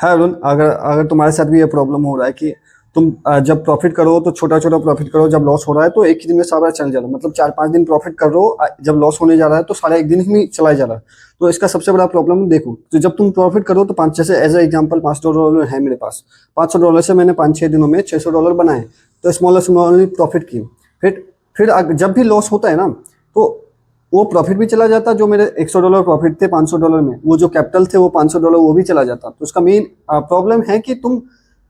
है अरुण, अगर अगर तुम्हारे साथ भी ये प्रॉब्लम हो रहा है कि तुम जब प्रॉफिट करो तो छोटा छोटा प्रॉफिट करो, जब लॉस हो रहा है तो एक ही दिन में सारा चल जा रहा है, मतलब 4-5 दिन प्रॉफिट कर रहे हो, जब लॉस होने जा रहा है तो सारा एक दिन ही में चला जा रहा है। तो इसका सबसे बड़ा प्रॉब्लम देखो, तो जब तुम प्रॉफिट करो तो पाँच, जैसे एज ए एग्जाम्पल $500 है मेरे पास, $500 से मैंने 5-6 दिनों में $600 बनाए, तो स्मॉल प्रॉफिट की। फिर जब भी लॉस होता है ना, तो वो प्रॉफिट भी चला जाता, जो मेरे $100 प्रॉफिट थे $500 में, वो जो कैपिटल थे वो $500 वो भी चला जाता। तो उसका मेन प्रॉब्लम है कि तुम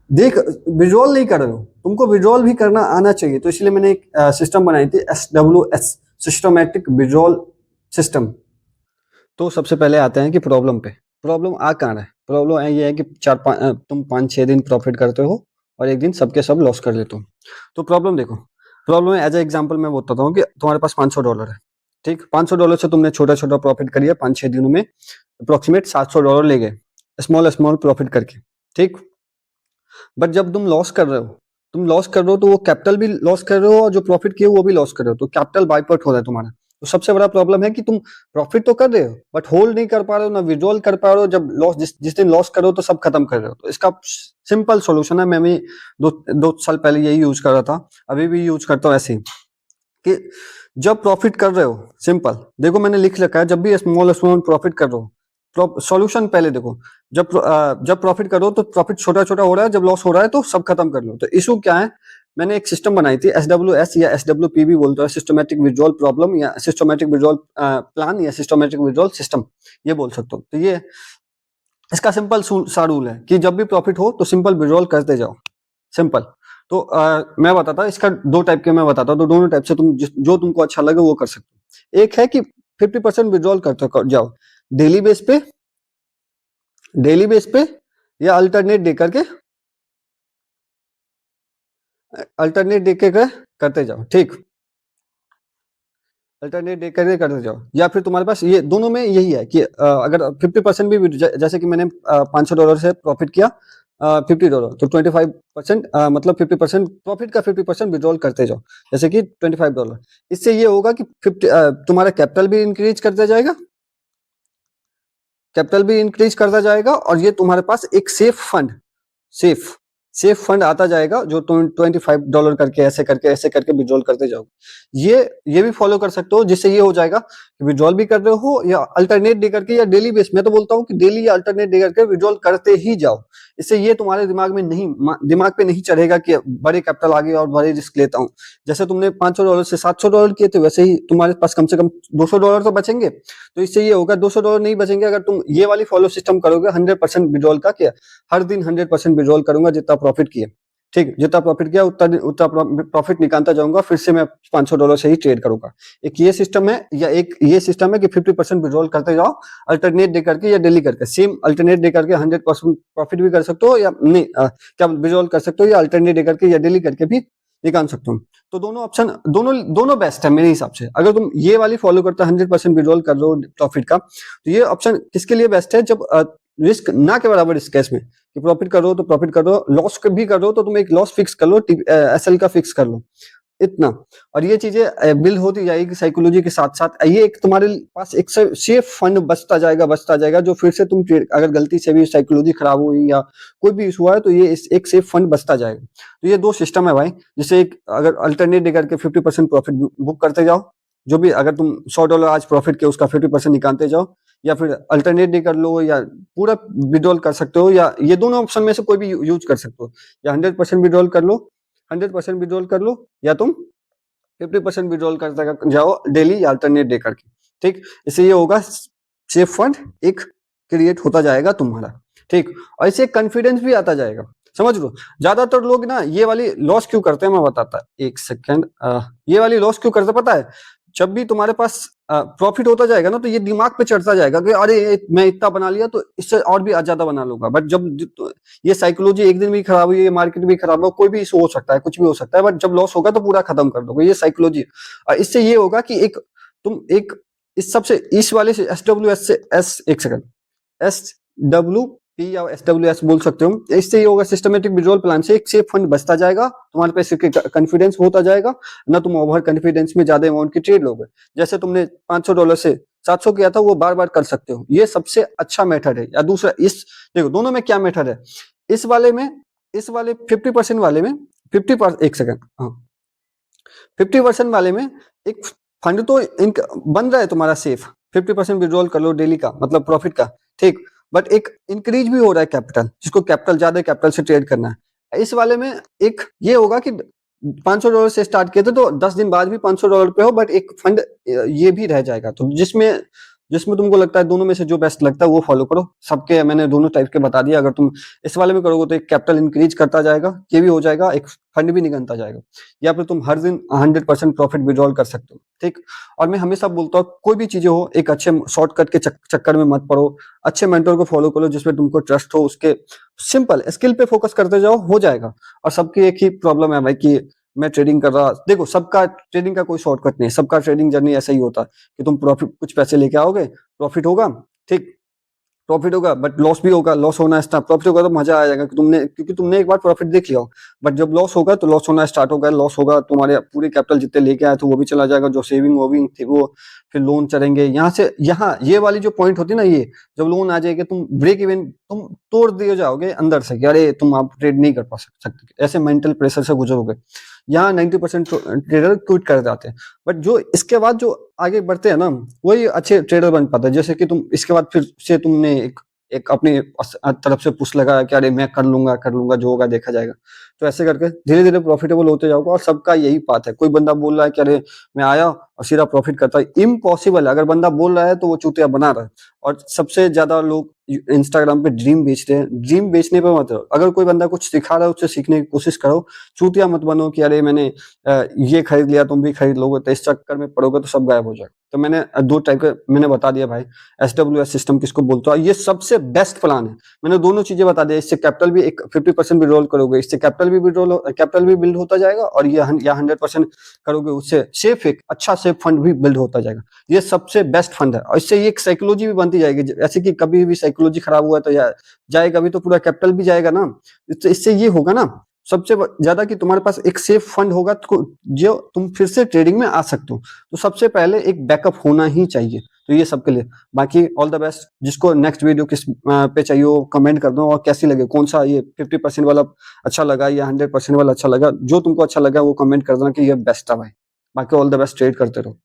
देख विड्रॉल नहीं कर रहे हो, तुमको विड्रॉल भी करना आना चाहिए। तो इसलिए मैंने एक सिस्टम बनाई थी, SWS, सिस्टमैटिक विड्रॉल सिस्टम। तो सबसे पहले आते हैं कि प्रॉब्लम पे। प्रॉब्लम आ कहाँ रहा है? प्रॉब्लम ये है कि तुम 5-6 दिन प्रॉफिट करते हो और एक दिन सबके सब लॉस कर लेते हो। तो प्रॉब्लम देखो, प्रॉब्लम एज ए एग्जाम्पल मैं बताता हूँ कि तुम्हारे पास $500 है, ठीक। $500 से तुमने छोटा छोटा प्रॉफिट करिए, 5-6 दिनों में अप्रोक्सीमेट $700 ले गए, स्मॉल स्मॉल प्रॉफिट करके, ठीक। बट जब तुम लॉस कर रहे हो तो वो कैपिटल भी लॉस कर रहे हो और जो प्रॉफिट किए वो भी लॉस कर रहे हो, तो कैपिटल वाइप आउट हो रहा है तुम्हारा। तो सबसे बड़ा प्रॉब्लम है कि तुम प्रॉफिट तो कर रहे हो बट होल्ड नहीं कर पा रहे हो, ना विड्रॉल कर पा रहे हो। जब लॉस जिस दिन लॉस करो तो सब खत्म कर रहे हो। तो इसका सिंपल सॉल्यूशन है, मैं भी 2 साल पहले यही यूज कर रहा था, अभी भी यूज करता हूँ ऐसे ही, कि जब प्रॉफिट कर रहे हो, सिंपल देखो मैंने लिख रखा है, जब भी स्मॉल स्मॉल प्रॉफिट कर रहे हो, सॉल्यूशन पहले देखो, जब प्रॉफिट करो तो प्रॉफिट छोटा छोटा हो रहा है, जब लॉस हो रहा है तो सब खत्म कर लो। तो इशू क्या है, मैंने एक सिस्टम बनाई थी, SWS या SWP भी बोलते हैं, सिस्टमैटिक विड्रॉल प्रॉब्लम या सिस्टमैटिक विड्रॉल प्लान या सिस्टमैटिक विड्रॉल सिस्टम, ये बोल सकते हो। तो ये इसका सिंपल सा रूल है कि जब भी प्रॉफिट हो तो सिंपल विड्रॉल करते जाओ, सिंपल। तो मैं बताता हूँ इसका 2 टाइप के मैं बताता हूँ, तो दोनों टाइप से तुम जो तुमको अच्छा लगे वो कर सकते हो। एक है कि 50% विड्रॉल करते जाओ डेली बेस पे, या अल्टरनेट डे के करते जाओ, ठीक। अल्टरनेट डे करके करते जाओ, या फिर तुम्हारे पास ये दोनों में यही है कि अगर 50% भी जैसे कि मैंने $500 से प्रॉफिट किया, $50, तो 25%, मतलब 50% प्रॉफिट का 50% विड्रॉल करते जाओ, जैसे कि $25। इससे ये होगा कि 50 तुम्हारा कैपिटल भी इंक्रीज करता जाएगा, और ये तुम्हारे पास एक सेफ फंड आता जाएगा, जो तुम $25 करके ऐसे करके विड्रॉल करते जाओ। ये भी फॉलो कर सकते हो, जिससे ये हो जाएगा कि विड्रॉल भी कर रहे हो, या अल्टरनेट डे करके, या डेली बेस। मैं तो बोलता हूँ कि डेली या अल्टरनेट डे करके विड्रॉल करते ही जाओ। इससे ये तुम्हारे दिमाग पे नहीं चढ़ेगा कि बड़े कैपिटल आ गए और बड़े रिस्क लेता हूँ। जैसे तुमने $500 से $700 किए थे, वैसे ही तुम्हारे पास कम से कम $200 तो बचेंगे। तो इससे ये होगा $200 नहीं बचेंगे अगर तुम ये वाली फॉलो सिस्टम करोगे, 100% विड्रॉल का। क्या हर दिन 100% विड्रॉल करूंगा, जितना प्रॉफिट किया, ठीक, जितना प्रॉफिट किया उतना प्रॉफिट निकालता जाऊंगा, फिर से मैं $500 से ही ट्रेड करूंगा। एक ये सिस्टम है, या एक ये सिस्टम है कि 50% विड्रॉल करते जाओ, अल्टरनेट डे करके या डेली करके। सेम अल्टरनेट डे करके 100% प्रॉफिट भी कर सकते हो, या नहीं क्या विड्रॉल कर सकते हो, या अल्टरनेट डे करके या डेली करके भी निकाल सकते हो। तो दोनों ऑप्शन, दोनों बेस्ट है मेरे हिसाब से। अगर तुम ये वाली फॉलो करते हो, 100% विड्रॉल कर लो प्रॉफिट का, तो ये ऑप्शन किसके लिए बेस्ट है, जब रिस्क ना के बराबर रिस्क है इसमें, कि प्रॉफिट कर रहे हो तो प्रॉफिट कर दो, लॉस भी कर रहे हो तो तुम एक लॉस फिक्स कर लो, SL का फिक्स कर लो, इतना। और ये चीजें बिल्ड होती जाएगी साइकोलॉजी के साथ साथ। ये एक तुम्हारे पास एक सेफ फंड बचता जाएगा, जो फिर से तुम अगर गलती से भी साइकोलॉजी खराब हुई या कोई भी इशू है, तो ये एक सेफ फंड बचता जाएगा। तो ये 2 सिस्टम है भाई, जिससे एक अगर अल्टरनेट डे करके 50% प्रॉफिट बुक करते जाओ, जो भी अगर तुम $100 आज प्रॉफिट किया उसका 50% निकालते जाओ, या फिर अल्टरनेट डे कर लो, या पूरा विड्रॉल कर सकते हो, या ये दोनों ऑप्शन में से कोई भी यूज कर सकते हो। या 100% विड्रॉल कर लो, या तुम 50% विड्रॉल करते जाओ डेली या अल्टरनेट डे करके, ठीक। इससे ये होगा सेफ फंड एक क्रिएट होता जाएगा तुम्हारा, ठीक। और इससे कॉन्फिडेंस भी आता जाएगा, समझ लो। ज्यादातर लोग ना ये वाली लॉस क्यों करते हैं, मैं बताता, एक सेकेंड। ये वाली लॉस क्यों करते पता है, जब भी तुम्हारे पास प्रॉफिट होता जाएगा ना, तो ये दिमाग पे चढ़ता जाएगा कि अरे मैं इतना बना लिया तो इससे और भी ज्यादा बना लूंगा। बट जब ये साइकोलॉजी एक दिन भी खराब हुई, ये मार्केट भी खराब हो, कोई भी इशू हो सकता है, कुछ भी हो सकता है, बट जब लॉस होगा तो पूरा खत्म कर दोगे, ये साइकोलॉजी। इससे ये होगा कि तुम इस सबसे इस वाले से SWS से एक सेकंड, SWP पी या SWS बोल सकते हो। इससे ये होगा, सिस्टमेटिक विड्रॉल प्लान से एक सेफ फंड बचता जाएगा, तुम्हारे पैसे के कॉन्फिडेंस होता जाएगा ना, तुम ओवर कॉन्फिडेंस में ज्यादा अमाउंट की ट्रेड लोगे। जैसे तुमने $500 से 700 किया था, वो बार बार कर सकते हो, ये सबसे अच्छा मेथड है। या दूसरा, इस देखो दोनों में क्या मेथड है, इस वाले 50% वाले में 50%, एक सेकंड, हाँ 50% वाले में एक फंड तो बन रहा है तुम्हारा सेफ, 50% विड्रॉल कर लो डेली का, मतलब प्रॉफिट का, ठीक, बट एक इंक्रीज भी हो रहा है कैपिटल, जिसको कैपिटल ज्यादा कैपिटल से ट्रेड करना है। इस वाले में एक ये होगा कि $500 से स्टार्ट किए थे तो 10 दिन बाद भी $500 पे हो, बट एक फंड ये भी रह जाएगा। तो जिसमें जिसमें तुमको लगता है, दोनों में से जो बेस्ट लगता है वो फॉलो करो। सबके मैंने दोनों टाइप के बता दिया। अगर तुम इस वाले में करोगे तो एक कैपिटल इंक्रीज करता जाएगा, ये भी हो जाएगा, एक फंड भी निकलता जाएगा, या फिर तुम हर दिन 100% प्रॉफिट विड्रॉल कर सकते हो, ठीक। और मैं हमेशा बोलता हूँ, कोई भी चीजें हो, एक अच्छे शॉर्टकट के चक्कर में मत पड़ो, अच्छे मेंटर को फॉलो करो जिसमें तुमको ट्रस्ट हो, उसके सिंपल स्किल पे फोकस करते जाओ, हो जाएगा। और सबकी एक ही प्रॉब्लम है भाई कि मैं ट्रेडिंग कर रहा, देखो सबका ट्रेडिंग का कोई शॉर्टकट नहीं है, सबका ट्रेडिंग जर्नी ऐसा ही होता है कि तुम प्रॉफिट, कुछ पैसे लेके आओगे, प्रॉफिट होगा, ठीक, प्रॉफिट होगा, बट लॉस भी होगा, लॉस होना स्टार्ट, प्रॉफिट होगा तो मजा आ जाएगा कि क्योंकि तुमने एक बार प्रॉफिट देख लिया हो, बट जब लॉस होगा तो लॉस होना स्टार्ट होगा, लॉस होगा, तुम्हारे पूरे कैपिटल जितने लेके आए थे वो भी चला जाएगा, जो सेविंग वोविंग थी वो, फिर लोन चलेंगे, यहाँ से यहाँ ये वाली जो पॉइंट होती है ना, ये जब लोन आ जाएगी, तुम ब्रेक इवन तुम तोड़ दिए जाओगे अंदर से कि अरे तुम आप ट्रेड नहीं कर पा सकते, ऐसे मेंटल प्रेशर से गुजरोगे। यहाँ 90% ट्रेडर क्विट कर जाते हैं, बट जो इसके बाद जो आगे बढ़ते हैं ना, वही अच्छे ट्रेडर बन पाते हैं। जैसे कि तुम इसके बाद फिर से तुमने एक अपनी तरफ से पुश लगाया कि अरे मैं कर लूंगा, जो होगा देखा जाएगा, तो ऐसे करके धीरे धीरे प्रॉफिटेबल होते जाओगे। और सबका यही बात है, कोई बंदा बोल रहा है कि अरे मैं आया और सीधा प्रॉफिट करता है, इम्पॉसिबल है। अगर बंदा बोल रहा है तो वो चूतिया बना रहा है। और सबसे ज्यादा लोग इंस्टाग्राम पे ड्रीम बेचते हैं, ड्रीम बेचने पे मत रहो। अगर कोई बंदा कुछ सिखा रहा है उससे सीखने की कोशिश करो, चूतिया मत बनो कि अरे मैंने ये खरीद लिया तुम भी खरीद लोगे, तो इस चक्कर में पड़ोगे तो सब गायब हो जाएगा। तो मैंने दो टाइप के मैंने बता दिया भाई, SWS सिस्टम किसको बोलते हैं, ये सबसे बेस्ट प्लान है। मैंने दोनों चीजें बता दिया, इससे कैपिटल भी एक 50% विड्रॉल करोगे, इससे कैपिटल भी बिल्ड होता जाएगा, और ये 100% करोगे, उससे सेफ एक अच्छा सेफ फंड भी बिल्ड होता जाएगा। ये सबसे बेस्ट फंड है, और इससे एक साइकोलॉजी भी बनती जाएगी, ऐसे कि कभी भी साइकोलॉजी खराब हुआ तो जाएगा भी तो पूरा कैपिटल भी जाएगा ना। इससे ये होगा ना सबसे ज्यादा कि तुम्हारे पास एक सेफ फंड होगा तो जो तुम फिर से ट्रेडिंग में आ सकते हो। तो सबसे पहले एक बैकअप होना ही चाहिए। तो ये सबके लिए, बाकी ऑल द बेस्ट। जिसको नेक्स्ट वीडियो किस पे चाहिए वो कमेंट कर दो, और कैसी लगे, कौन सा ये 50% वाला अच्छा लगा या 100% वाला अच्छा लगा, जो तुमको अच्छा लगा वो कमेंट कर देना कि ये बेस्ट है भाई। बाकी ऑल द बेस्ट, ट्रेड करते रहो।